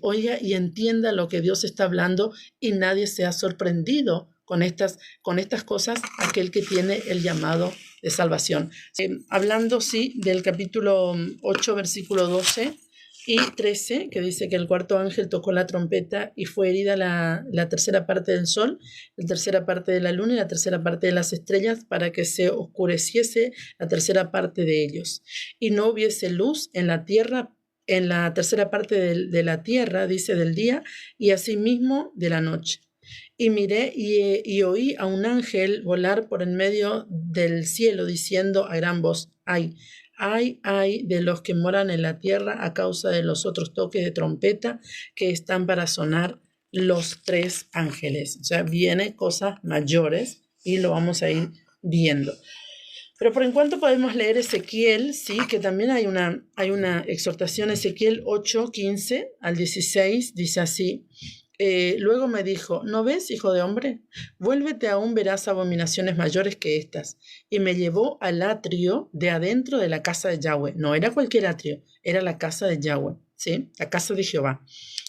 oiga y entienda lo que Dios está hablando y nadie sea sorprendido con estas cosas, aquel que tiene el llamado de salvación. Hablando, sí, del capítulo 8, versículo 12 Y 13, que dice que el cuarto ángel tocó la trompeta y fue herida la tercera parte del sol, la tercera parte de la luna y la tercera parte de las estrellas, para que se oscureciese la tercera parte de ellos. Y no hubiese luz en la tierra, en la tercera parte de la tierra, dice, del día, y asimismo de la noche. Y miré y oí a un ángel volar por en medio del cielo, diciendo a gran voz: ¡ay! Ay de los que moran en la tierra a causa de los otros toques de trompeta que están para sonar los 3 ángeles. O sea, vienen cosas mayores y lo vamos a ir viendo. Pero por en cuanto podemos leer Ezequiel, sí, que también hay una exhortación, Ezequiel 8, 15 al 16, dice así: luego me dijo: ¿no ves, hijo de hombre? Vuélvete, aún verás abominaciones mayores que estas. Y me llevó al atrio de adentro de la casa de Yahweh. No era cualquier atrio, era la casa de Yahweh, ¿sí? La casa de Jehová,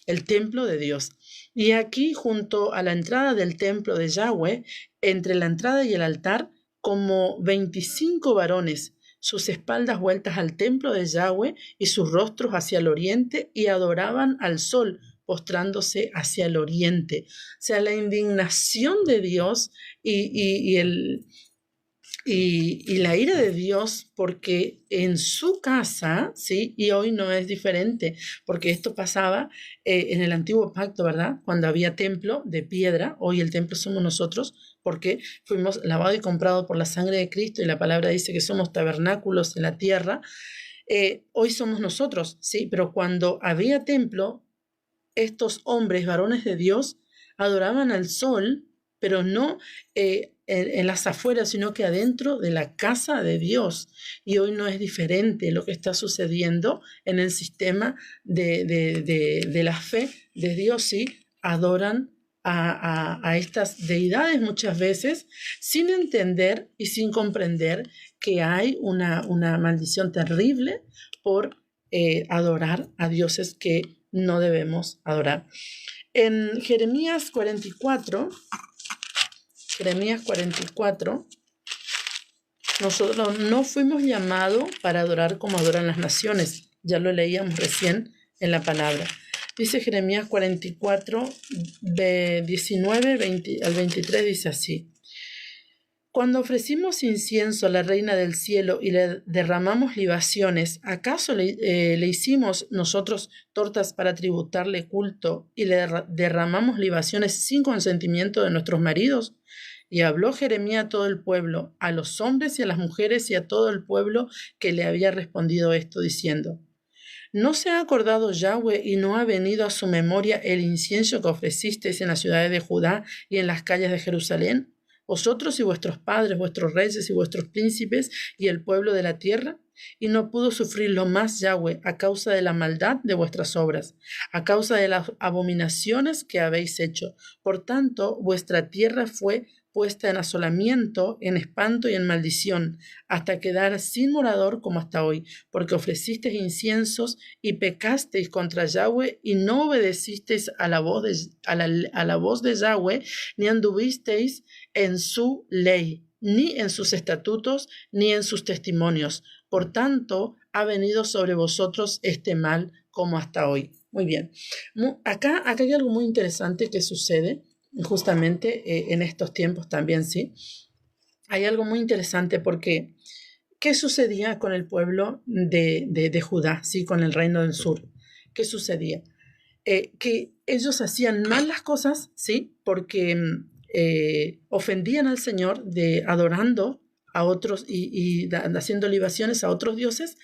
el templo de Dios. Y aquí, junto a la entrada del templo de Yahweh, entre la entrada y el altar, como 25 varones, sus espaldas vueltas al templo de Yahweh y sus rostros hacia el oriente, y adoraban al sol, postrándose hacia el oriente. O sea, la indignación de Dios y la ira de Dios, porque en su casa, ¿sí? Y hoy no es diferente, porque esto pasaba en el antiguo pacto, ¿verdad? Cuando había templo de piedra, hoy el templo somos nosotros, porque fuimos lavados y comprados por la sangre de Cristo, y la palabra dice que somos tabernáculos en la tierra. Hoy somos nosotros, ¿sí? Pero cuando había templo, estos hombres, varones de Dios, adoraban al sol, pero no en las afueras, sino que adentro de la casa de Dios. Y hoy no es diferente lo que está sucediendo en el sistema de la fe de Dios. Sí, adoran a estas deidades muchas veces sin entender y sin comprender que hay una maldición terrible por adorar a dioses que no debemos adorar. En Jeremías 44, nosotros no fuimos llamados para adorar como adoran las naciones. Ya lo leíamos recién en la palabra. Dice Jeremías 44, de 19 al 23, dice así: cuando ofrecimos incienso a la reina del cielo y le derramamos libaciones, ¿acaso le hicimos nosotros tortas para tributarle culto y le derramamos libaciones sin consentimiento de nuestros maridos? Y habló Jeremías a todo el pueblo, a los hombres y a las mujeres y a todo el pueblo que le había respondido esto, diciendo: ¿no se ha acordado Yahweh y no ha venido a su memoria el incienso que ofrecisteis en las ciudades de Judá y en las calles de Jerusalén? Vosotros y vuestros padres, vuestros reyes y vuestros príncipes y el pueblo de la tierra. Y no pudo sufrirlo más Yahweh a causa de la maldad de vuestras obras, a causa de las abominaciones que habéis hecho. Por tanto, vuestra tierra fue puesta en asolamiento, en espanto y en maldición, hasta quedar sin morador como hasta hoy, porque ofrecisteis inciensos y pecasteis contra Yahweh y no obedecisteis a la voz de Yahweh, ni anduvisteis en su ley, ni en sus estatutos, ni en sus testimonios. Por tanto, ha venido sobre vosotros este mal como hasta hoy. Muy bien. Acá hay algo muy interesante que sucede justamente en estos tiempos también, ¿sí? Hay algo muy interesante porque ¿qué sucedía con el pueblo de Judá, ¿sí? Con el reino del sur? ¿Qué sucedía? Que ellos hacían mal las cosas, ¿sí? Porque ofendían al Señor adorando a otros y haciendo libaciones a otros dioses,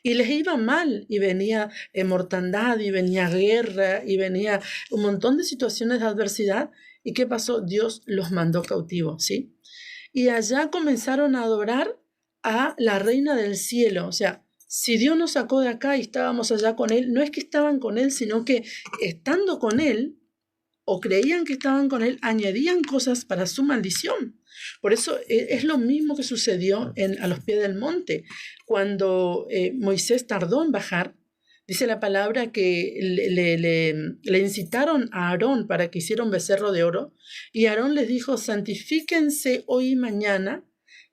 y les iba mal, y venía mortandad, y venía guerra, y venía un montón de situaciones de adversidad. ¿Y qué pasó? Dios los mandó cautivos, ¿sí? Y allá comenzaron a adorar a la reina del cielo. O sea, si Dios nos sacó de acá y estábamos allá con Él, no es que estaban con Él, sino que estando con Él, o creían que estaban con Él, añadían cosas para su maldición. Por eso es lo mismo que sucedió a los pies del monte. Cuando Moisés tardó en bajar, dice la palabra que le incitaron a Aarón para que hiciera un becerro de oro, y Aarón les dijo: santifíquense hoy y mañana,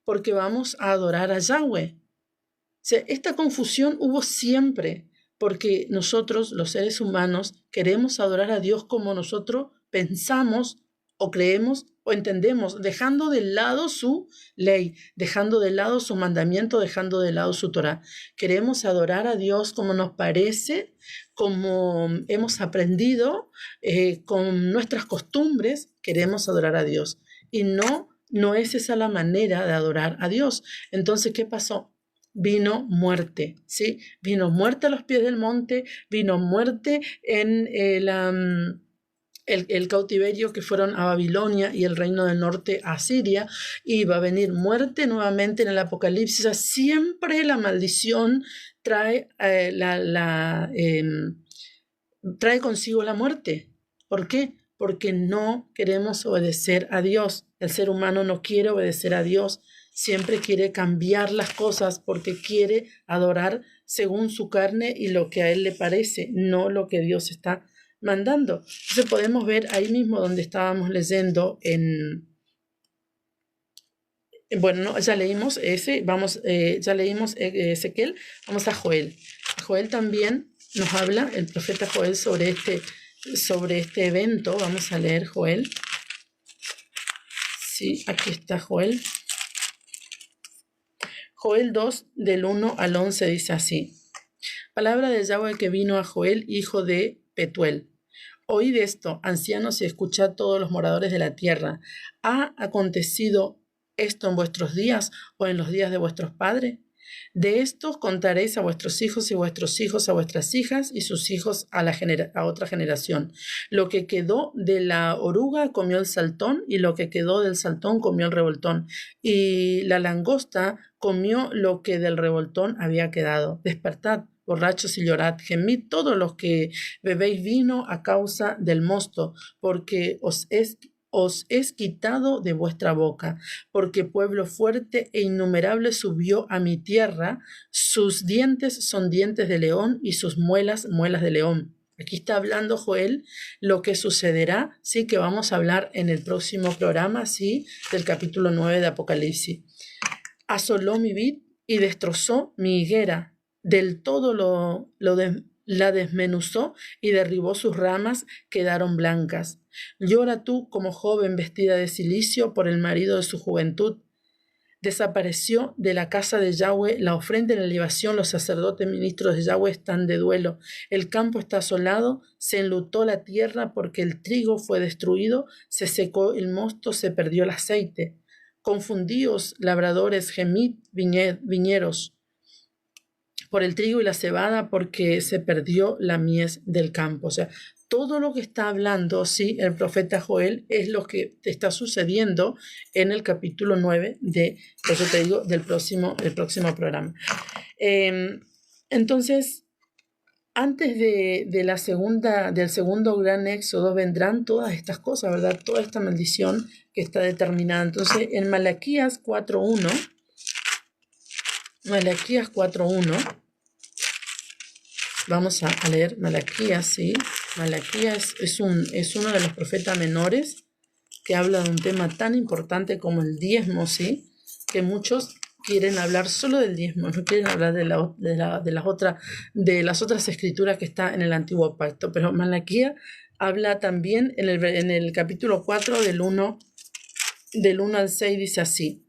porque vamos a adorar a Yahweh. O sea, esta confusión hubo siempre, porque nosotros, los seres humanos, queremos adorar a Dios como nosotros pensamos o creemos o entendemos, dejando de lado su ley, dejando de lado su mandamiento, dejando de lado su Torá. Queremos adorar a Dios como nos parece, como hemos aprendido, con nuestras costumbres, queremos adorar a Dios. Y no es esa la manera de adorar a Dios. Entonces, ¿qué pasó? Vino muerte, ¿sí? Vino muerte a los pies del monte, vino muerte en el cautiverio que fueron a Babilonia y el reino del norte a Siria, y va a venir muerte nuevamente en el Apocalipsis. O sea, siempre la maldición trae, trae consigo la muerte. ¿Por qué? Porque no queremos obedecer a Dios. El ser humano no quiere obedecer a Dios, siempre quiere cambiar las cosas porque quiere adorar según su carne y lo que a él le parece, no lo que Dios está mandando. Entonces podemos ver ahí mismo donde estábamos leyendo bueno, no, ya leímos ese, ya leímos Ezequiel, vamos a Joel. Joel también nos habla, el profeta Joel, sobre este evento. Vamos a leer Joel. Sí, aquí está Joel. Joel 2, del 1 al 11 dice así: palabra de Yahweh que vino a Joel, hijo de Petuel. Oíd esto, ancianos, y escuchad todos los moradores de la tierra. ¿Ha acontecido esto en vuestros días o en los días de vuestros padres? De estos contaréis a vuestros hijos y vuestros hijos a vuestras hijas y sus hijos a otra generación. Lo que quedó de la oruga comió el saltón, y lo que quedó del saltón comió el revoltón, y la langosta comió lo que del revoltón había quedado. Despertad, borrachos, y llorad, gemid todos los que bebéis vino a causa del mosto, porque os es quitado de vuestra boca, porque pueblo fuerte e innumerable subió a mi tierra, sus dientes son dientes de león y sus muelas, muelas de león. Aquí está hablando Joel lo que sucederá, sí, que vamos a hablar en el próximo programa, sí, del capítulo 9 de Apocalipsis. Asoló mi vid y destrozó mi higuera, del todo la desmenuzó y derribó sus ramas, quedaron blancas. Llora tú como joven vestida de cilicio por el marido de su juventud. Desapareció de la casa de Yahweh la ofrenda y la libación, los sacerdotes ministros de Yahweh están de duelo. El campo está asolado, se enlutó la tierra porque el trigo fue destruido, se secó el mosto, se perdió el aceite. Confundíos, labradores, gemid, viñeros, por el trigo y la cebada, porque se perdió la mies del campo. O sea, todo lo que está hablando, sí, el profeta Joel es lo que está sucediendo en el capítulo 9 por eso te digo, del próximo programa. Entonces, antes del segundo gran éxodo vendrán todas estas cosas, ¿verdad? Toda esta maldición que está determinada. Entonces, en Malaquías 4.1, vamos a leer Malaquías, ¿sí? Malaquías es uno de los profetas menores que habla de un tema tan importante como el diezmo, ¿sí? Que muchos quieren hablar solo del diezmo, no quieren hablar de las otras escrituras que está en el Antiguo Pacto. Pero Malaquías habla también en el capítulo 4 del 1 al 6, dice así.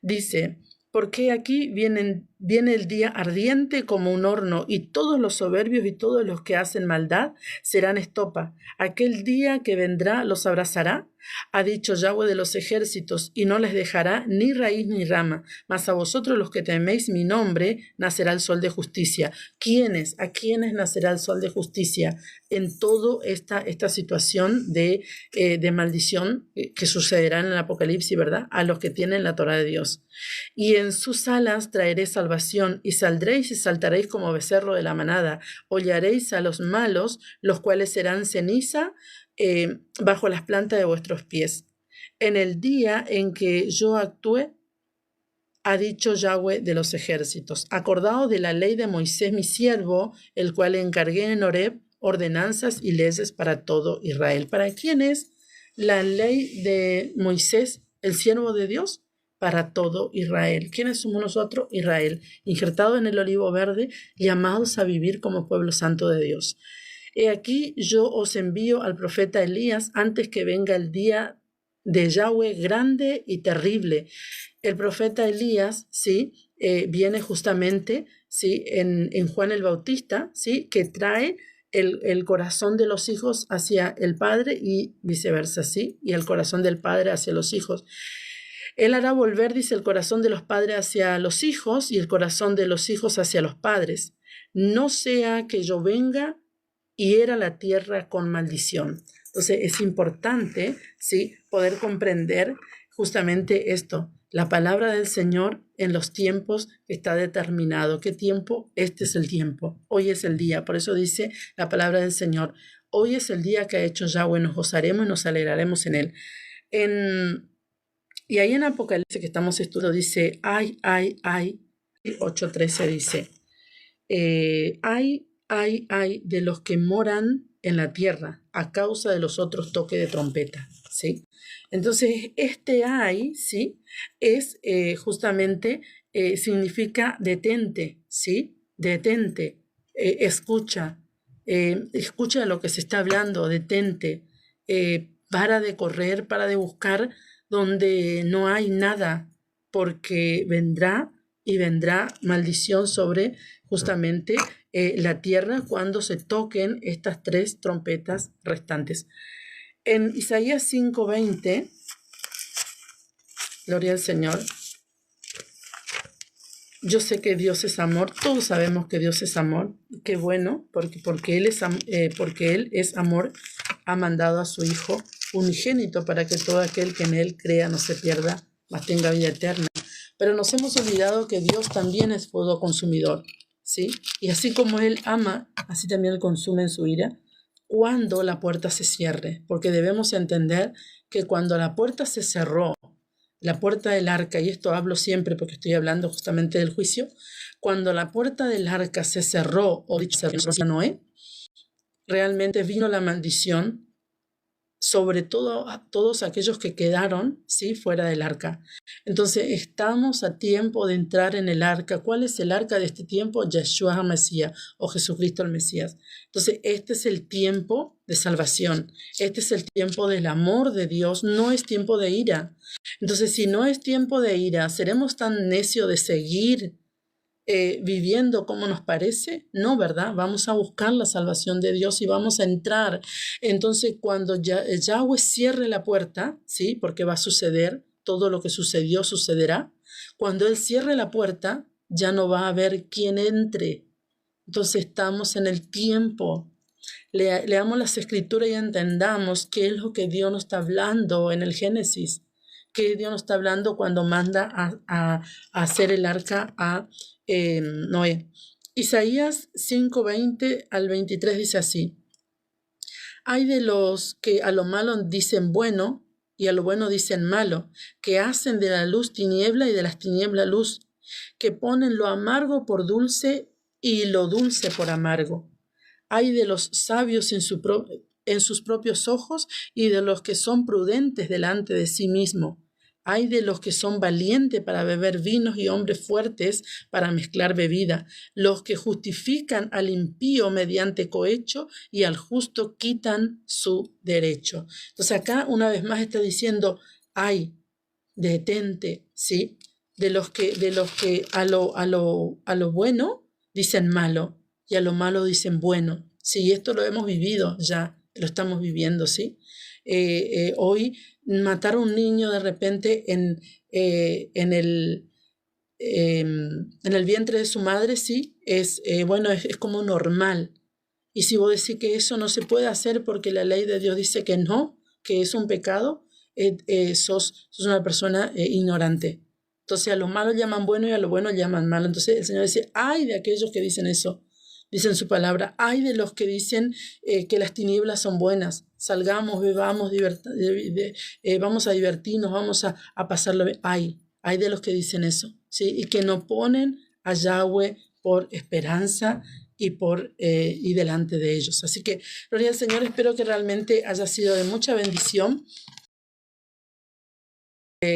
Dice: porque aquí viene el día ardiente como un horno, y todos los soberbios y todos los que hacen maldad serán estopa. Aquel día que vendrá los abrazará, ha dicho Yahweh de los ejércitos, y no les dejará ni raíz ni rama. Mas a vosotros los que teméis mi nombre, nacerá el sol de justicia. ¿A quiénes nacerá el sol de justicia? En toda esta situación de maldición que sucederá en el Apocalipsis, ¿verdad? A los que tienen la Torá de Dios. Y en sus alas traeré salvación, y saldréis y saltaréis como becerro de la manada. Hollaréis a los malos, los cuales serán ceniza bajo las plantas de vuestros pies. En el día en que yo actúe, ha dicho Yahweh de los ejércitos, acordaos de la ley de Moisés mi siervo, el cual encargué en Horeb ordenanzas y leyes para todo Israel. ¿Para quién es la ley de Moisés, el siervo de Dios? para todo Israel. ¿Quiénes somos nosotros? Israel, injertados en el olivo verde, llamados a vivir como pueblo santo de Dios. He aquí yo os envío al profeta Elías antes que venga el día de Yahweh grande y terrible. El profeta Elías, ¿sí? Viene justamente, ¿sí? en Juan el Bautista, ¿sí? Que trae el corazón de los hijos hacia el padre y viceversa, ¿sí? Y el corazón del padre hacia los hijos. Él hará volver, dice, el corazón de los padres hacia los hijos y el corazón de los hijos hacia los padres. No sea que yo venga y hiera la tierra con maldición. Entonces es importante, ¿sí? Poder comprender justamente esto. La palabra del Señor en los tiempos está determinado. ¿Qué tiempo? Este es el tiempo. Hoy es el día. Por eso dice la palabra del Señor. Hoy es el día que ha hecho Yahweh. Nos gozaremos y nos alegraremos en él. Y ahí en Apocalipsis que estamos estudiando dice, ay, 8:13 dice, ay de los que moran en la tierra a causa de los otros toques de trompeta, ¿sí? Entonces, este ay, ¿sí? Es justamente, significa detente, ¿sí? Detente, escucha lo que se está hablando, detente, para de correr, para de buscar donde no hay nada, porque vendrá maldición sobre justamente la tierra cuando se toquen estas 3 trompetas restantes. En Isaías 5:20, gloria al Señor, yo sé que Dios es amor, todos sabemos que Dios es amor, qué bueno, porque Él es amor, ha mandado a su Hijo unigénito para que todo aquel que en Él crea no se pierda, mas tenga vida eterna. Pero nos hemos olvidado que Dios también es fuego consumidor, ¿sí? Y así como Él ama, así también Él consume en su ira cuando la puerta se cierre, porque debemos entender que cuando la puerta se cerró, la puerta del arca, y esto hablo siempre porque estoy hablando justamente del juicio, cuando la puerta del arca se cerró, o dicho a Noé, realmente vino la maldición sobre todo a todos aquellos que quedaron, ¿sí? Fuera del arca. Entonces estamos a tiempo de entrar en el arca. ¿Cuál es el arca de este tiempo? Yeshua HaMashiach o Jesucristo el Mesías. Entonces este es el tiempo de salvación. Este es el tiempo del amor de Dios. No es tiempo de ira. Entonces si no es tiempo de ira, ¿seremos tan necios de seguir viviendo como nos parece? No, ¿verdad? Vamos a buscar la salvación de Dios y vamos a entrar. Entonces, cuando Yahweh cierre la puerta, ¿sí? Porque va a suceder, todo lo que sucedió sucederá. Cuando Él cierre la puerta, ya no va a haber quien entre. Entonces, estamos en el tiempo. Leamos las escrituras y entendamos qué es lo que Dios nos está hablando en el Génesis. Que Dios nos está hablando cuando manda a hacer el arca a Noé. Isaías 5:20 al 23 dice así: hay de los que a lo malo dicen bueno y a lo bueno dicen malo, que hacen de la luz tiniebla y de las tinieblas luz, que ponen lo amargo por dulce y lo dulce por amargo. Hay de los sabios en sus propios ojos y de los que son prudentes delante de sí mismo. Hay de los que son valientes para beber vinos y hombres fuertes para mezclar bebida, los que justifican al impío mediante cohecho y al justo quitan su derecho. Entonces acá una vez más está diciendo, hay, detente, ¿sí? De los que a lo bueno dicen malo y a lo malo dicen bueno. Sí, esto lo hemos vivido ya, lo estamos viviendo, ¿sí? Hoy matar a un niño de repente en el vientre de su madre, sí, es como normal. Y si vos decís que eso no se puede hacer porque la ley de Dios dice que no, que es un pecado, sos una persona ignorante. Entonces a lo malo llaman bueno y a lo bueno llaman malo. Entonces el Señor dice, ay de aquellos que dicen eso, dicen su palabra, ay de los que dicen que las tinieblas son buenas, salgamos, bebamos, vamos a divertirnos, vamos a pasarlo bien. Ay de los que dicen eso, ¿sí? Y que no ponen a Yahweh por esperanza y delante de ellos. Así que, gloria al Señor, espero que realmente haya sido de mucha bendición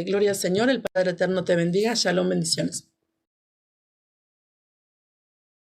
Gloria al Señor, el Padre Eterno te bendiga. Shalom, bendiciones.